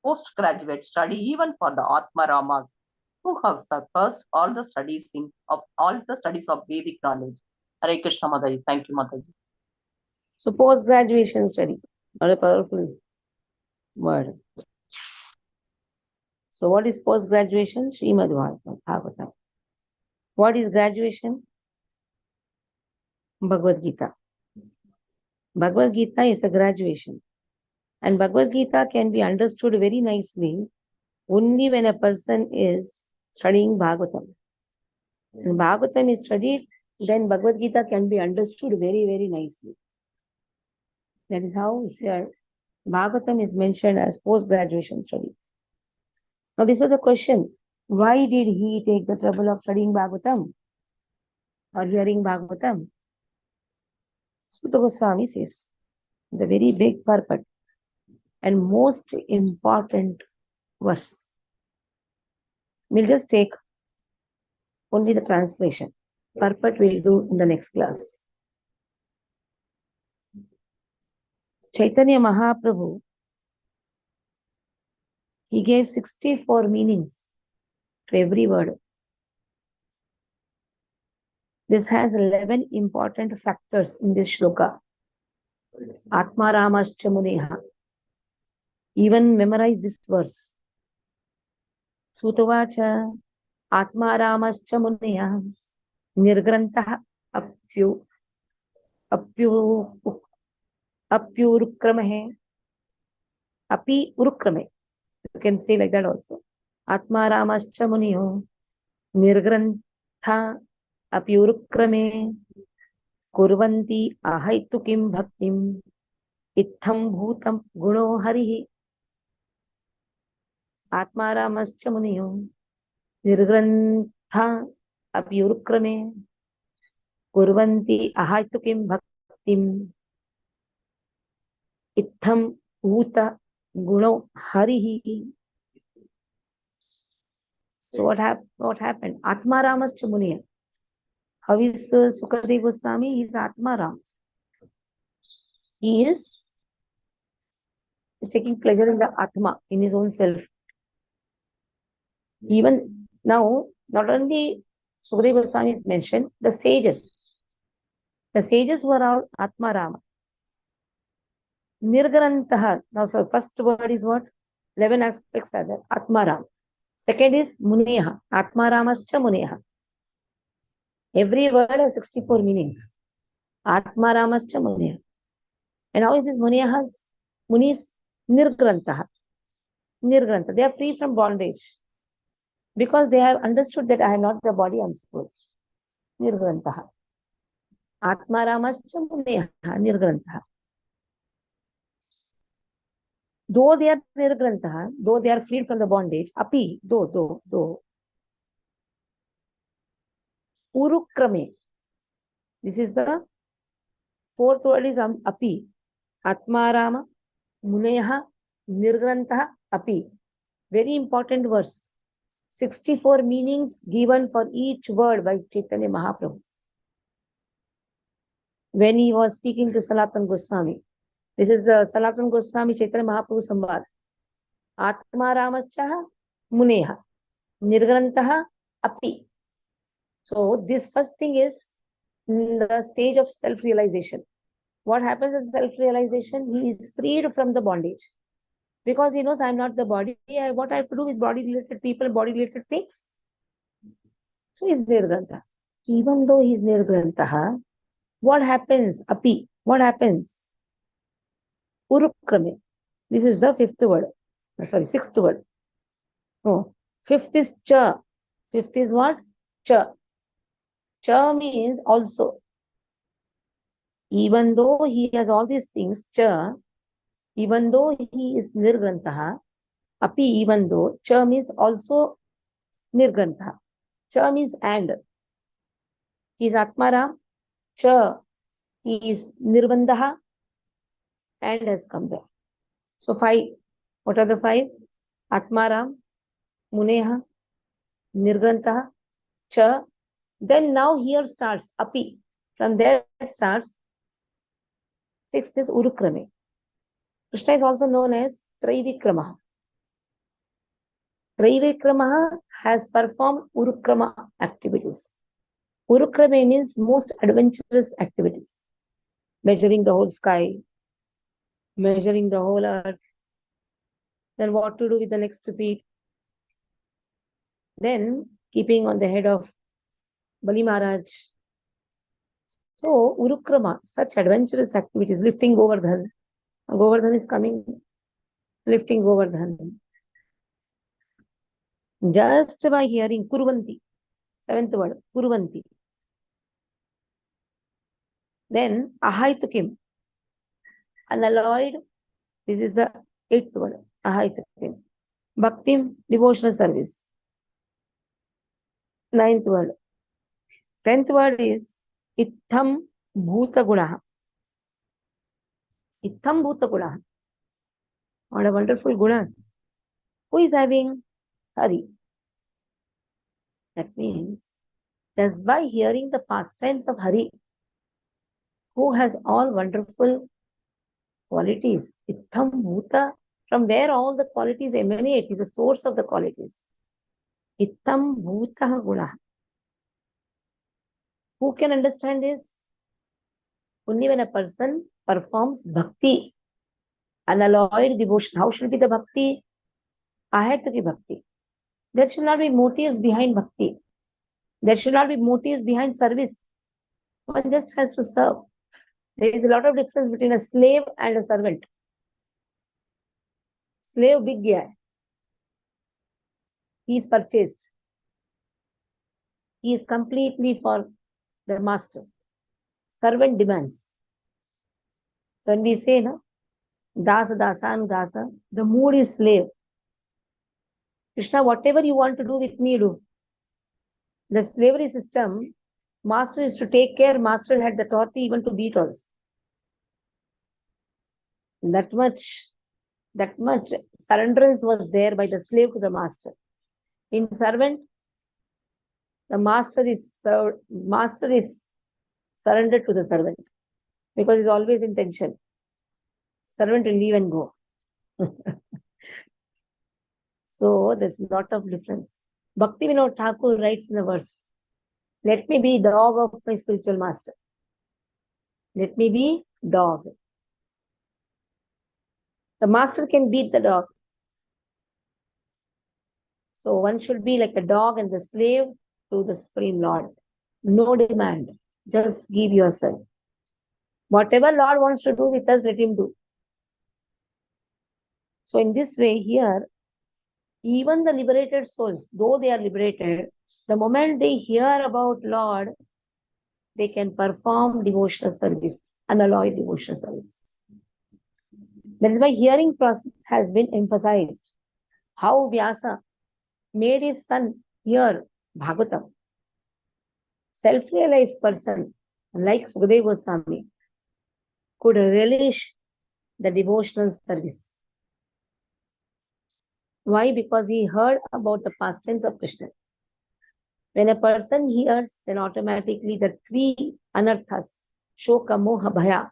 postgraduate study even for the Atma Ramas, who have surpassed all the studies of Vedic knowledge. Hare Krishna Mataji. Thank you, Mataji. So post-graduation study, not a powerful word. So what is post-graduation? Srimad Bhagavatam. What is graduation? Bhagavad Gita. Bhagavad Gita is a graduation. And Bhagavad Gita can be understood very nicely only when a person is studying Bhagavatam. When Bhagavatam is studied, then Bhagavad Gita can be understood very, very nicely. That is how here Bhagavatam is mentioned as post-graduation study. Now this was a question. Why did he take the trouble of studying Bhagavatam or hearing Bhagavatam? Suta Goswami says, the very big purpose and most important verse. We'll just take only the translation. Purport we'll do in the next class. Chaitanya Mahaprabhu, he gave 64 meanings to every word. This has 11 important factors in this shloka. Atma Ramascha Muneha. Even memorize this verse. Sutavacha Atma Ramascha Muneha Nirgrantaha Apyurukramahe. Api Urukrame. You can say like that also. Atma Ramascha Muniho Nirgrantha Apyurukrame Kurvanti Ahaitu Bhaktim Itham Bhutam Guno Harihi. Atma Ramascha Muniho Nirgrantha Apyurukrame Kurvanti Ahaitu Bhaktim Itham Bhuta Guno Harihi. So what happened? Atma Ramascha Muniya. How is Sukadeva Goswami? He is Atma Ram. He is taking pleasure in the Atma, in his own self. Even now, not only Sukadeva Goswami is mentioned, the sages. The sages were all Atma Rama. Nirgrantaha. Now, so first word is what? 11 aspects are there. Atma Ram. Second is Muneha. Atma Ramascha Muneha. Every word has 64 meanings. Atma Ramascha Muneha. And how is this Munehas? Munis Nirgrantaha. Nirgranta. They are free from bondage. Because they have understood that I am not the body, I am soul. Nirgrantaha. Atma Ramascha Muneha. Nirgrantaha. Though they are nirgrantaha, though they are freed from the bondage, api, though, urukrame. This is the Fourth word is api. Atmarama, Muneha, Nirgrantha, api. Very important verse. 64 meanings given for each word by Chaitanya Mahaprabhu. When he was speaking to Sanatana Goswami. This is Sanatana Goswami Chaitanya Mahaprabhu Samvad. Atmaramascha Muneha, Nirgrantaha api. So this first thing is the stage of self-realization. What happens is self-realization, he is freed from the bondage. Because he knows I am not the body. What I have to do with body-related people, body-related things? So he is Nirgrantha. Even though he is Nirgrantaha, what happens? Api. What happens? Urukrame. This is the fifth word. Sorry, sixth word. Oh, fifth is cha. Fifth is what? Cha. Cha means also. Even though he has all these things, cha, even though he is nirgrantaha, api, even though, cha means also nirgrantaha. Cha means and. He is Atmaram, cha, he is nirbandaha, and has come there. So 5. What are the 5? Atmaram, Muneha, Nirgrantaha, cha. Then now here starts api. From there starts 6th is Urukrame. Krishna is also known as Traivikramaha. Traivikramaha has performed Urukrama activities. Urukrame means most adventurous activities. Measuring the whole sky, measuring the whole earth. Then what to do with the next feet. Then keeping on the head of Bali Maharaj. So Urukrama, such adventurous activities, lifting Govardhan. Govardhan is coming, lifting Govardhan. Just by hearing Kurvanti, 7th word, Kurvanti. Then Ahaitukim, unalloyed, this is the 8th word, Ahaitukim. Bhakti, devotional service. 9th word. 10th word is Itham Bhuta Gunaha. Itham Bhuta Gunaha. What a wonderful gunas. Who is having? Hari. That means, just by hearing the pastimes of Hari, who has all wonderful qualities. Itham Bhuta, from where all the qualities emanate, is the source of the qualities. Itham Bhuta Gunaha. Who can understand this? Only when a person performs bhakti, unalloyed devotion. How should be the bhakti? Ahaituki bhakti. There should not be motives behind bhakti. There should not be motives behind service. One just has to serve. There is a lot of difference between a slave and a servant. Slave big guy. He is purchased. He is completely for the master. Servant demands. So when we say, no, dasa, dasan, dasa, the mood is slave. Krishna, whatever you want to do with me, do. The slavery system, master is to take care, master had the authority even to beat also. That much surrenderance was there by the slave to the master. In servant, the master is surrendered to the servant because he's always in tension. Servant will leave and go. So there's a lot of difference. Bhakti Vinod Thakur writes in the verse, let me be dog of my spiritual master. Let me be dog. The master can beat the dog. So one should be like a dog and the slave to the Supreme Lord. No demand. Just give yourself. Whatever Lord wants to do with us, let him do. So in this way here, even the liberated souls, though they are liberated, the moment they hear about Lord, they can perform devotional service, unalloyed devotional service. That is why hearing process has been emphasized. How Vyasa made his son hear Bhagavatam. Self-realized person, like Sukadeva Goswami, could relish the devotional service. Why? Because he heard about the pastimes of Krishna. When a person hears, then automatically the three anarthas, shoka, moha, bhaya,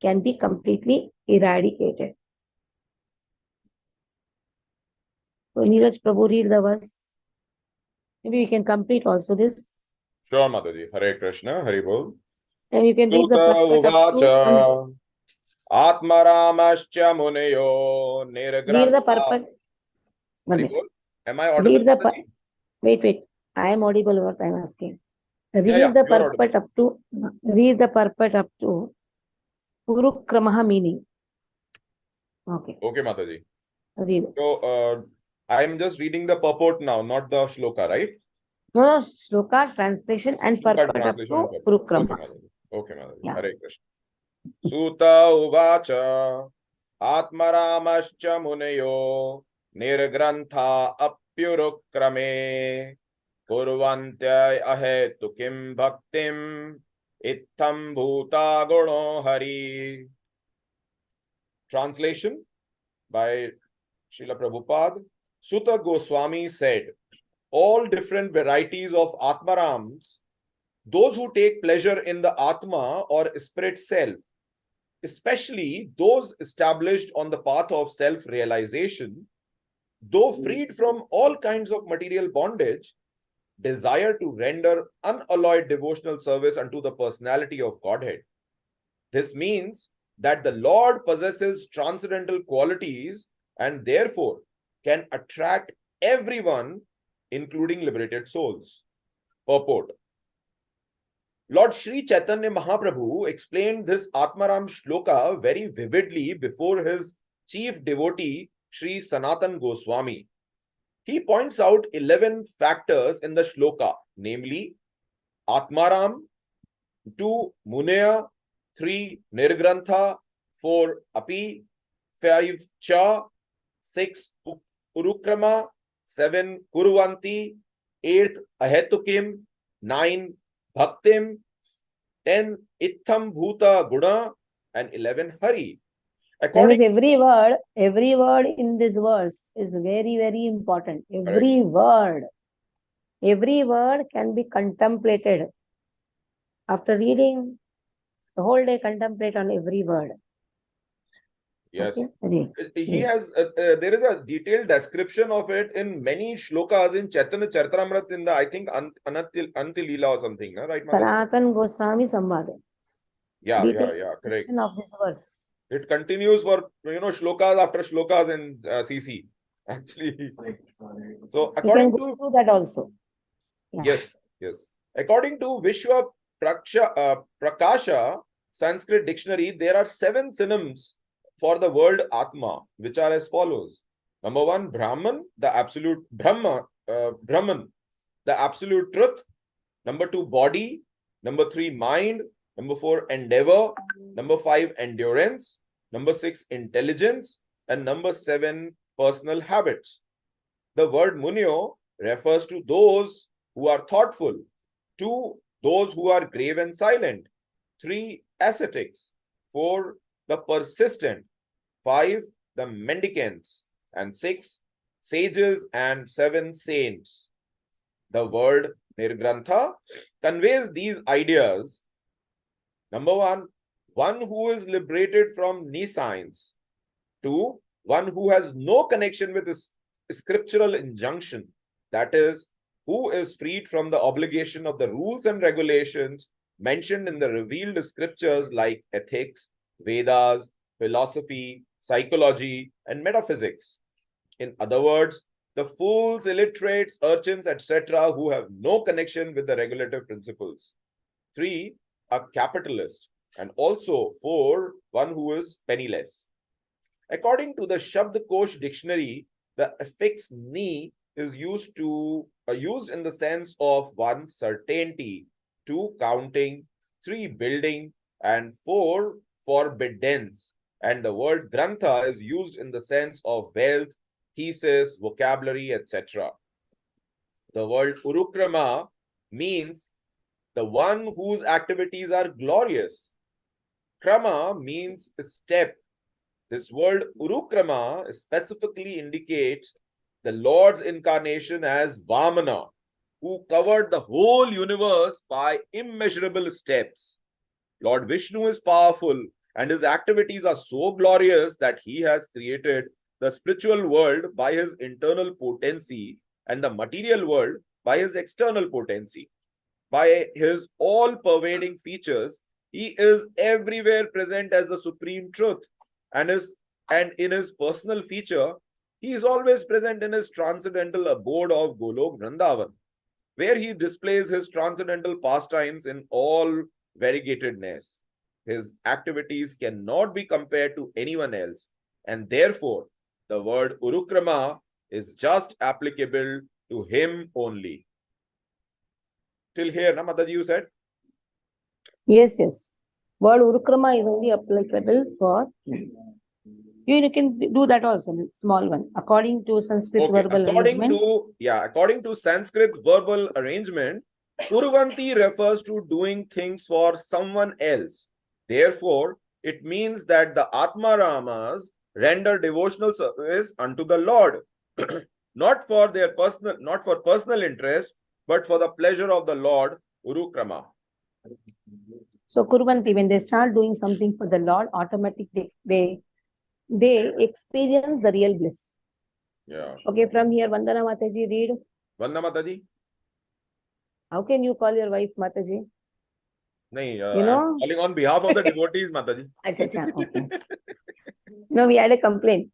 can be completely eradicated. So Neeraj Prabhu, read the verse. Maybe we can complete also this. Sure, Mataji. Hare Krishna, Hare Bol. And you can read the Suta purport up to uvacha Atmaramascha muneyo read the nirgrantha. purport. One Hare minute. Bol. Am I audible, Read the Mataji? wait. I am audible. What I am asking. Read Yeah, the you are purport up to. Read the purport up to Urukramaha meaning. Okay. Okay, Mataji. Read. So, I am just reading the purport now, not the shloka, right? No, shloka translation and Shloka purport up translation to and purport. Okay, Urukrama. Mataji. Okay, Mataji. Yeah. Hare Krishna. Suta uvacha Atmaramascha muneyo nirgrantha apyurukrame kurvantya ahetukim bhaktim ittham bhuta guno hari. Translation by Srila Prabhupada. Sutta Goswami said, all different varieties of Atmarams, those who take pleasure in the Atma or spirit self, especially those established on the path of self-realization, though freed from all kinds of material bondage, desire to render unalloyed devotional service unto the personality of Godhead. This means that the Lord possesses transcendental qualities and therefore can attract everyone, including liberated souls. Purport. Lord Sri Chaitanya Mahaprabhu explained this Atmaram Shloka very vividly before his chief devotee, Sri Sanatan Goswami. He points out 11 factors in the Shloka, namely Atmaram, 2 Muneya, 3 Nirgrantha, 4 Api, 5 Cha, 6 Urukrama, 7 Kurvanti, 8 Ahetukim, 9 Bhaktim, 10 Itham Bhuta Guna, and 11 Hari. That means every word in this verse is very, very important. Every word can be contemplated. After reading, the whole day contemplate on every word. Yes. Okay? He has, there is a detailed description of it in many shlokas in Chaitanya Charitamrita in the, I think, Antilila or something, right? Sanatan Goswami Samvada. Yeah, Detailed correct. description of this verse. It continues for, shlokas after shlokas in CC, actually. So, You can according go to... through that also. Yeah. Yes. According to Vishwa Prakasha Sanskrit dictionary, there are 7 synonyms for the word Atma, which are as follows. Number 1, Brahman, the absolute Brahman, the absolute truth. Number 2, body. Number 3, mind. Number 4, endeavor. Number 5, endurance. Number 6, intelligence. And number 7, personal habits. The word Munyo refers to those who are thoughtful. 2, those who are grave and silent. 3, ascetics. 4, the persistent. 5, the mendicants. And 6, sages. And 7, saints. The word Nirgrantha conveys these ideas. Number 1, one who is liberated from nescience. 2, one who has no connection with this scriptural injunction. That is, who is freed from the obligation of the rules and regulations mentioned in the revealed scriptures like ethics, Vedas, philosophy, psychology, and metaphysics. In other words, the fools, illiterates, urchins, etc., who have no connection with the regulative principles. 3, a capitalist. And also 4, one who is penniless. According to the Shabdkosh dictionary, the affix ni is used in the sense of 1, certainty, 2, counting, 3, building, and 4, forbiddance. And the word grantha is used in the sense of wealth, thesis, vocabulary, etc. The word urukrama means the one whose activities are glorious. Krama means step. This word Urukrama specifically indicates the Lord's incarnation as Vamana, who covered the whole universe by immeasurable steps. Lord Vishnu is powerful and his activities are so glorious that he has created the spiritual world by his internal potency and the material world by his external potency. By his all-pervading features, he is everywhere present as the supreme truth, and in his personal feature, he is always present in his transcendental abode of Golok Vrindavan, where he displays his transcendental pastimes in all variegatedness. His activities cannot be compared to anyone else, and therefore, the word Urukrama is just applicable to him only. Till here, na Mataji, you said? Yes, yes. Word Urukrama is only applicable for you can do that also, small one. According to Sanskrit verbal arrangement. According to Sanskrit verbal arrangement, Urvanti refers to doing things for someone else. Therefore, it means that the Atmaramas render devotional service unto the Lord, not for personal interest, but for the pleasure of the Lord, Urukrama. So Kurvanti, when they start doing something for the Lord, automatically they experience the real bliss. Yeah. Okay, from here, Vandana Mataji, read. Vandana Mataji? How can you call your wife Mataji? I'm calling on behalf of the devotees, Mataji. Okay. No, we had a complaint.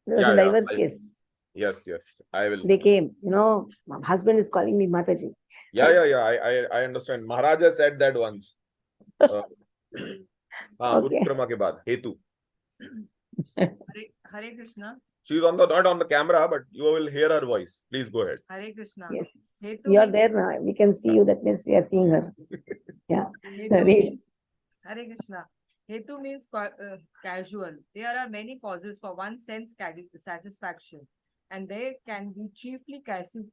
There was a diverse case. Yes, I will. They came, my husband is calling me Mataji. I understand. Maharaja said that once. Urukrama ke baad, Hetu. Hare Krishna. She's not on the camera, but you will hear her voice. Please go ahead. Hare Krishna. Yes. Hetu You are there now. We can see you. That means we are seeing her. Yeah. Hare Krishna. Hetu means casual. There are many causes for one's sense satisfaction, and they can be chiefly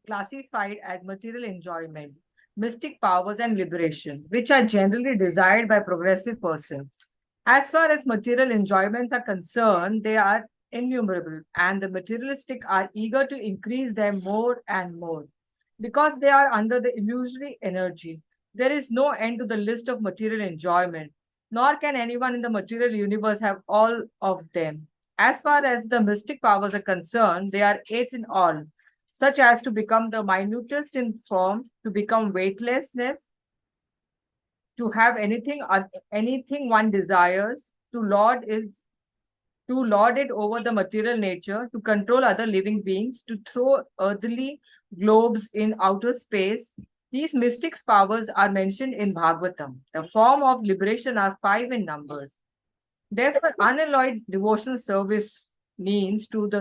classified as material enjoyment, mystic powers, and liberation, which are generally desired by progressive persons. As far as material enjoyments are concerned, they are innumerable, and the materialistic are eager to increase them more and more. Because they are under the illusory energy, there is no end to the list of material enjoyment, nor can anyone in the material universe have all of them. As far as the mystic powers are concerned, they are 8 in all, such as to become the minutest in form, to become weightlessness, to have anything one desires, to lord it over the material nature, to control other living beings, to throw earthly globes in outer space. These mystic powers are mentioned in Bhagavatam. The form of liberation are 5 in numbers. Therefore, unalloyed devotional service Therefore,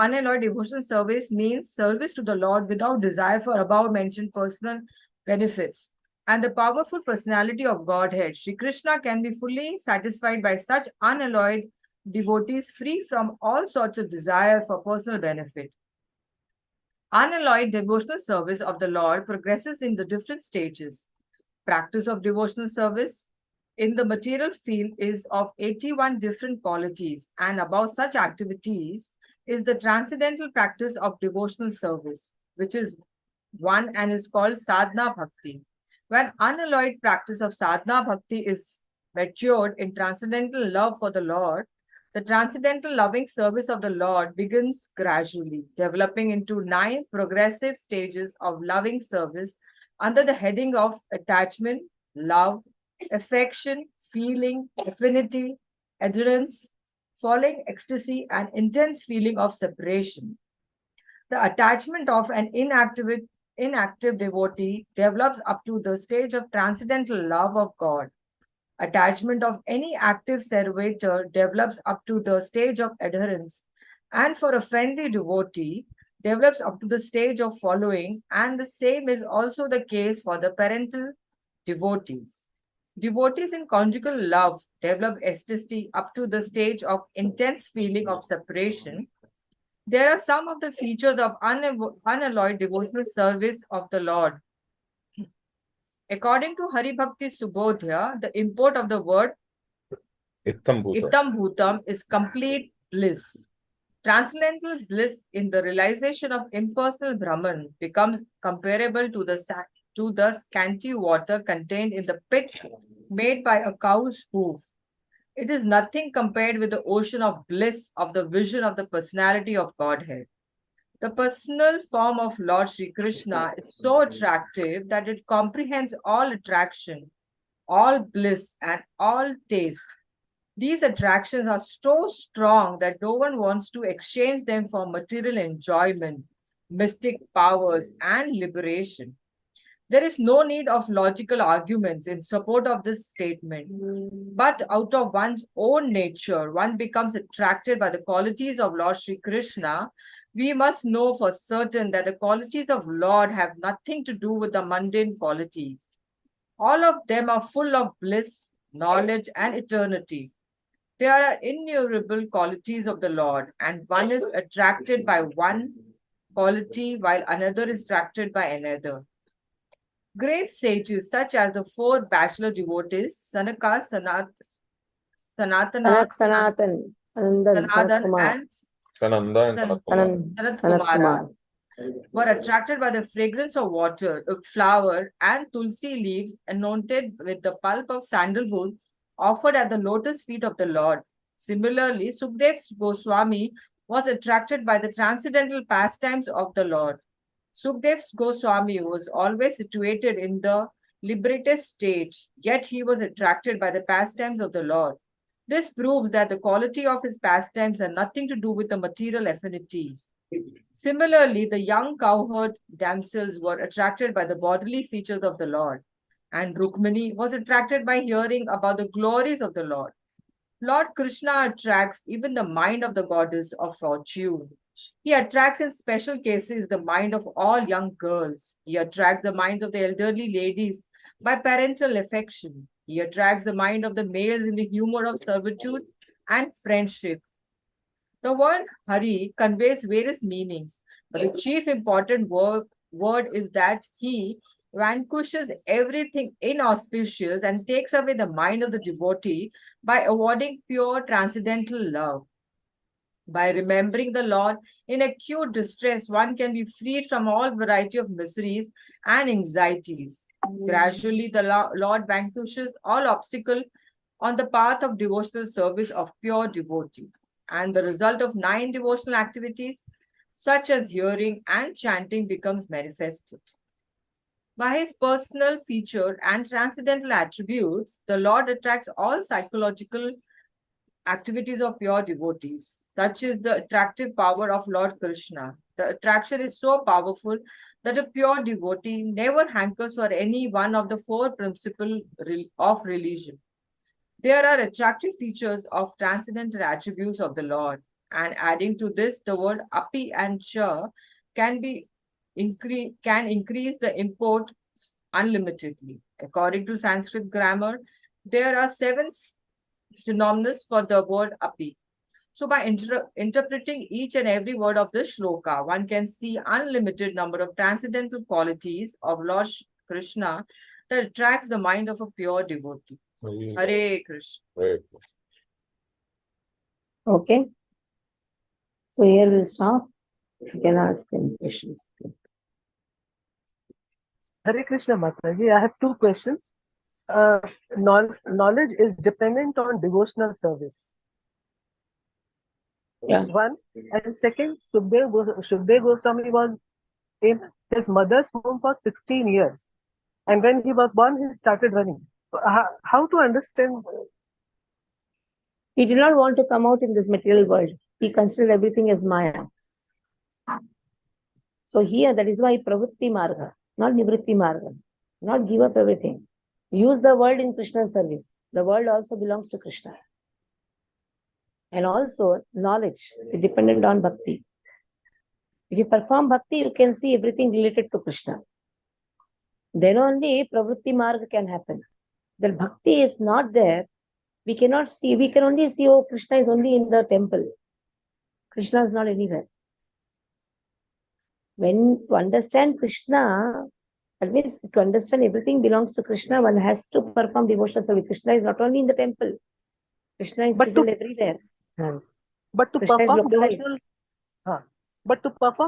unalloyed devotional service means service to the Lord without desire for above-mentioned personal benefits. And the powerful personality of Godhead, Shri Krishna, can be fully satisfied by such unalloyed devotees free from all sorts of desire for personal benefit. Unalloyed devotional service of the Lord progresses in the different stages. Practice of devotional service in the material field is of 81 different qualities, and above such activities is the transcendental practice of devotional service, which is one and is called sadhana bhakti. When unalloyed practice of sadhana bhakti is matured in transcendental love for the Lord, the transcendental loving service of the Lord begins gradually, developing into 9 progressive stages of loving service under the heading of attachment, love, affection, feeling, affinity, adherence, falling ecstasy, and intense feeling of separation. The attachment of an inactive devotee develops up to the stage of transcendental love of God. Attachment of any active servitor develops up to the stage of adherence, and for a friendly devotee develops up to the stage of following, and the same is also the case for the parental devotees. Devotees in conjugal love develop ecstasy up to the stage of intense feeling of separation. There are some of the features of unalloyed devotional service of the Lord. According to Hari Bhakti Subodhya, the import of the word Ittam Bhuta. Ittam Bhutam is complete bliss. Transcendental bliss in the realization of impersonal Brahman becomes comparable to the scanty water contained in the pit made by a cow's hoof. It is nothing compared with the ocean of bliss of the vision of the personality of Godhead. The personal form of Lord Sri Krishna is so attractive that it comprehends all attraction, all bliss, and all taste. These attractions are so strong that no one wants to exchange them for material enjoyment, mystic powers, and liberation. There is no need of logical arguments in support of this statement, but out of one's own nature, one becomes attracted by the qualities of Lord Sri Krishna. We must know for certain that the qualities of Lord have nothing to do with the mundane qualities. All of them are full of bliss, knowledge, and eternity. There are innumerable qualities of the Lord, and one is attracted by one quality while another is attracted by another. Great sages such as the four bachelor devotees, Sanaka, Sanatana, Sanatan, Sanandan, Sanadan, Sanatkumar, and Sananda and San- Sanatkumar. Sanat Sanat Kumara Kumar. were attracted by the fragrance of water, flower, and tulsi leaves anointed with the pulp of sandalwood offered at the lotus feet of the Lord. Similarly, Sukdev Goswami was attracted by the transcendental pastimes of the Lord. Sukdev Goswami was always situated in the liberated state, yet he was attracted by the pastimes of the Lord. This proves that the quality of his pastimes had nothing to do with the material affinities. Similarly, the young cowherd damsels were attracted by the bodily features of the Lord, and Rukmini was attracted by hearing about the glories of the Lord. Lord Krishna attracts even the mind of the goddess of fortune. He attracts in special cases the mind of all young girls. He attracts the minds of the elderly ladies by parental affection. He attracts the mind of the males in the humor of servitude and friendship. The word Hari conveys various meanings, but the chief important word is that he vanquishes everything inauspicious and takes away the mind of the devotee by awarding pure transcendental love. By remembering the Lord in acute distress, one can be freed from all variety of miseries and anxieties. Gradually, the Lord vanquishes all obstacle on the path of devotional service of pure devotee. And the result of 9 devotional activities, such as hearing and chanting, becomes manifested. By his personal feature and transcendental attributes, the Lord attracts all psychological activities of pure devotees. Such is the attractive power of Lord Krishna. The attraction is so powerful that a pure devotee never hankers for any one of the 4 principles of religion. There are attractive features of transcendental attributes of the Lord, and adding to this, the word api and cha can increase the import unlimitedly. According to Sanskrit grammar, there are 7 synonyms for the word api. So by interpreting each and every word of this shloka, one can see unlimited number of transcendental qualities of Lord Krishna that attracts the mind of a pure devotee. Hare Krishna. Hare Krishna. Okay. So here we'll stop. You can ask any questions. Hare Krishna Mataji, I have 2 questions. Knowledge is dependent on devotional service. Yeah. 1. And second, Sukdev Goswami was in his mother's womb for 16 years. And when he was born, he started running. So, how to understand? He did not want to come out in this material world. He considered everything as Maya. So here, that is why Pravritti Marga, not Nivritti Marga. Not give up everything. Use the world in Krishna's service. The world also belongs to Krishna. And also, knowledge is dependent on Bhakti. If you perform Bhakti, you can see everything related to Krishna. Then only Pravritti Marga can happen. The Bhakti is not there. We cannot see. We can only see, oh, Krishna is only in the temple. Krishna is not anywhere. When to understand Krishna, That means to understand everything belongs to Krishna, one has to perform devotional service. Krishna is not only in the temple. Krishna is But present everywhere. But to Krishna is perform localized.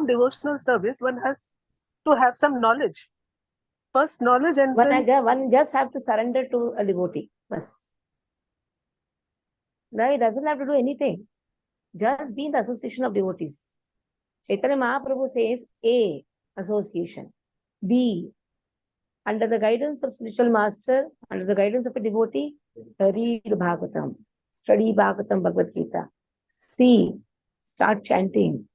devotional service, one has to have some knowledge. First knowledge and then One just have to surrender to a devotee. Bas. Now he doesn't have to do anything. Just be in the association of devotees. Chaitanya Mahaprabhu says A, association. B, under the guidance of spiritual master, under the guidance of a devotee, read Bhagavatam, study Bhagavatam, Bhagavad Gita. C, start chanting.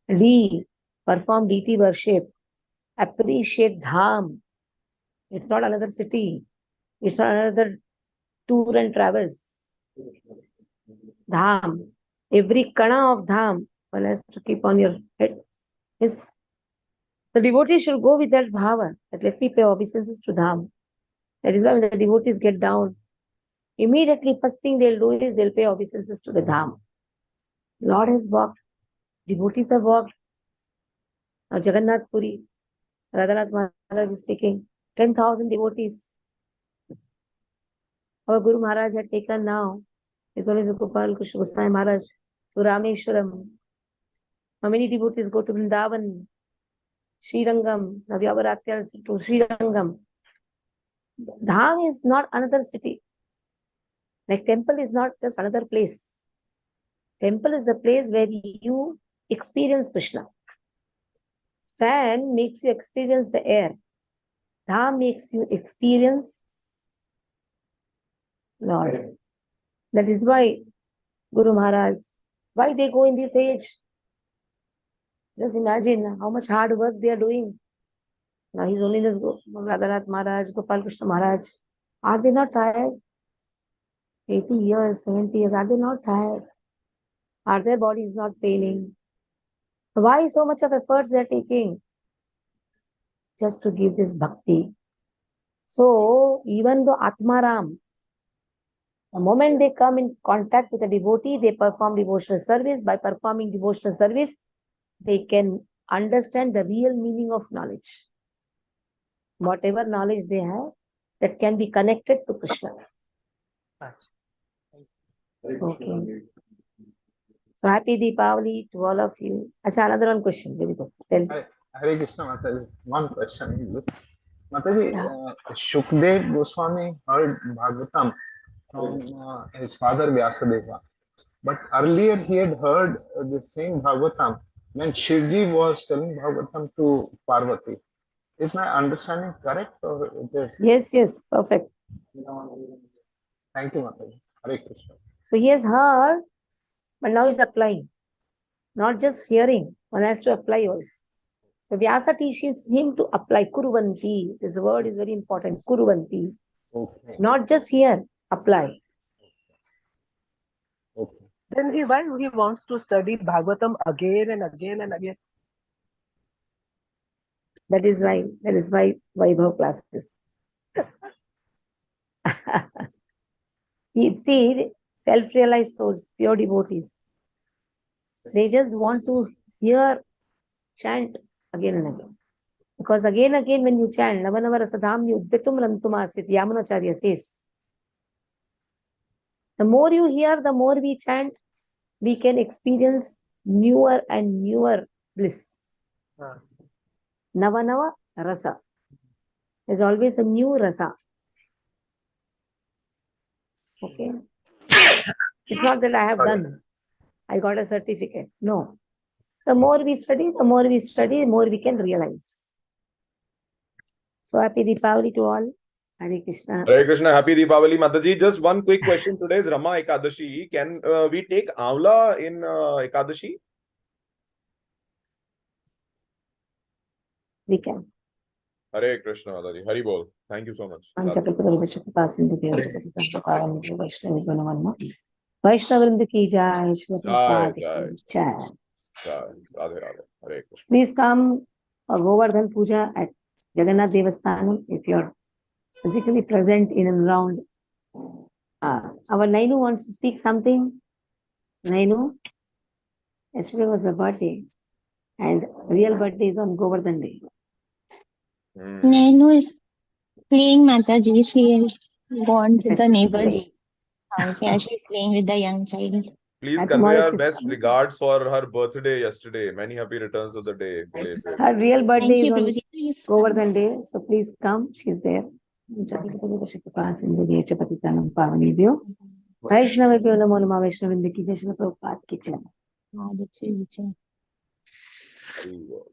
D, perform deity worship. Appreciate Dham. It's not another city. It's not another tour and travels. Dham. Every kana of Dham, one has to keep on your head. Yes. The devotee should go with that bhava, that let me pay obeisances to Dham. That is why when the devotees get down, immediately first thing they'll do is they'll pay obeisances to the Dham. Lord has walked, devotees have walked. Now Jagannath Puri, Radhanath Maharaj is taking 10,000 devotees. Our Guru Maharaj had taken now, His Holiness Gopal Krishna Goswami Maharaj to Rameshwaram. How many devotees go to Vrindavan, Srirangam, Navyavaratyas to Srirangam? Dham is not another city. Like temple is not just another place. Temple is the place where you experience Krishna. Fan makes you experience the air. Dham makes you experience Lord. That is why Guru Maharaj, why they go in this age? Just imagine how much hard work they are doing. Now His Holiness Radhanath Maharaj, Gopal Krishna Maharaj, are they not tired? 80 years, 70 years, are they not tired? Are their bodies not paining? Why so much of efforts they are taking? Just to give this bhakti. So, even though Atmaram, the moment they come in contact with a devotee, they perform devotional service. By performing devotional service, they can understand the real meaning of knowledge. Whatever knowledge they have, that can be connected to Krishna. Okay. So happy Deepavali to all of you. Achha, another one question. Very good. Tell me. Hare Krishna Mataji. One question. Mataji, Shukdev Goswami heard Bhagavatam from his father Vyasadeva. But earlier he had heard the same Bhagavatam when Shivji was telling Bhagavatam to Parvati. Is my understanding correct? Or it is... Yes, perfect. Thank you, Mataji. Hare Krishna. So he has heard, but now he's applying. Not just hearing, one has to apply also. So Vyasa teaches him to apply. Kuruvanti. This word is very important. Kuruvanti. Okay. Not just hear, apply. Okay. Then why he wants to study Bhagavatam again and again and again? That is why Vaibhav classes. See, self-realized souls, pure devotees. They just want to hear, chant again and again. Because again when you chant, Navanava Rasadham Yudditum Rantumasit, Yamunacharya says. The more you hear, the more we chant, we can experience newer and newer bliss. Navanava Rasa. There's always a new Rasa. Okay. It's not that I have done. I got a certificate. No. The more we study, the more we can realize. So happy Deepavali to all. Hare Krishna. Hare Krishna, happy Deepavali, Mataji. Just one quick question. Today is Rama Ekadashi. Can we take Amla in Ekadashi? We can. Hare Krishna, Mataji. Hari Bol. Thank you so much. Vaishnavrinda ki jai, Shri Prabhupada ki jai. Radhe Radhe. Hare Krishna. Please come Govardhan Puja at Jagannath Devasthanam if you are physically present in and around. Our Nainu wants to speak something. Nainu, yesterday was a birthday and real birthday is on Govardhan Day. Nenu is playing Mataji. She gone to So the she's neighbor's playing. house. Yeah, she's playing with the young child. Please And convey tomorrow our she's best coming. regards for her birthday yesterday. Many happy returns of the day. Belated. Her real birthday Thank is you, on Prabhuji. Please. Govardhan Day, so please come. She's there. वैष्णवेभ्यो नमो नमः वैष्णववृंद की जय श्रील प्रभुपाद की जय। Prabhuji. Very well.